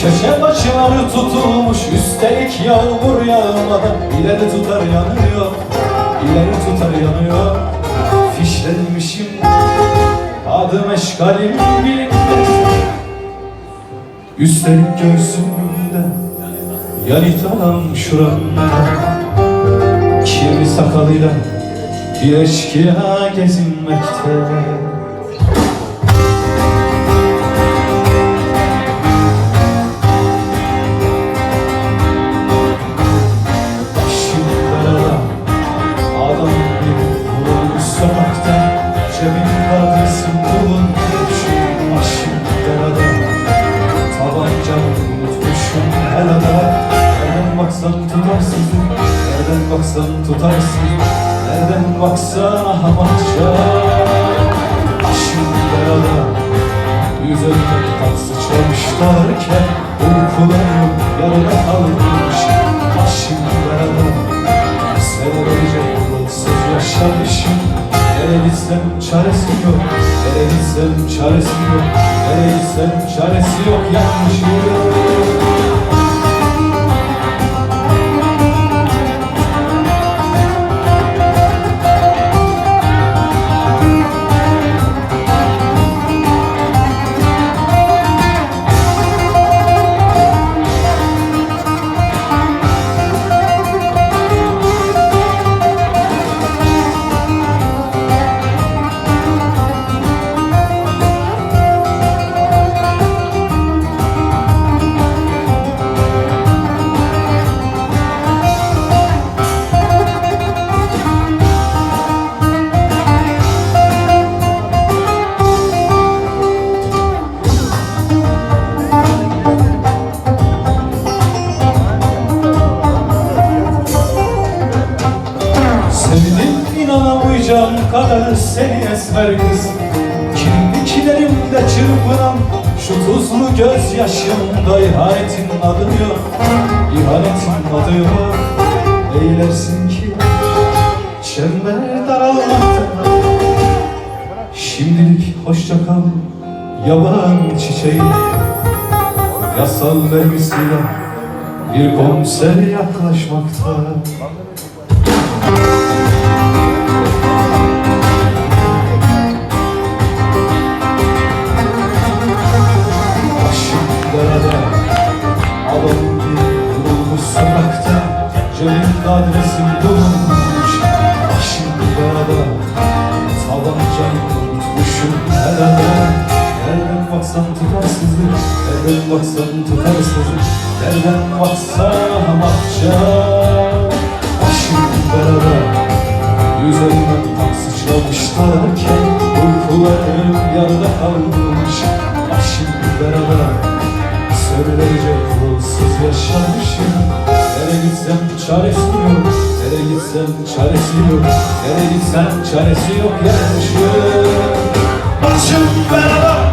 Köşe başları tutulmuş, üstelik yağmur yağmadan ileri tutar yanıyor, ileri tutar yanıyor. Fişlenmişim, adım eşkalim bilinmez. Üstelik göğsümde yanıtanan şuramda kirli sakalıyla bir eşkıya gezinmekte. Cebimde adresim bulunmuşum, başım derada, tabancamı unutmuşum helada. Nereden baksan tutarsın, nereden baksan tutarsın, nereden baksan ahmakça. Başım derada, üzerime kan sıçramışlarken uykularım yarıda kalmış. Başım derada, sevebilecek yolsuz yaşamışım. Nereye gitsem çaresi yok, nereye gitsem çaresi yok, nereye gitsem çaresi yok, yanmışım. İnanamayacağım kadar seni esmer kız, kirpiklerimde çırpınan şu tuzlu gözyaşımda ihanetin adı yok, ihanetin adı yok. Eylersin ki çember daralmakta. Şimdilik hoşça kal yaban çiçeği, yasal vergisiyle bir konser yaklaşmakta. Cebimde adresim bulunmuş, başım yarada, tabancamı unutmuşum helada. Nereden baksan tutarsızlık, nereden baksan tutarsızlık, nereden baksan ahmakça. Başım yarada, üzerimden tam sıçramışlarken uykularım yarıda kalmış. Başım yarada, söylenecek yolsuz yaşamışım. Nereye gitsem çaresi yok, nereye gitsem çaresi yok, nereye gitsem çaresi yok, yanmışım. Başım belada.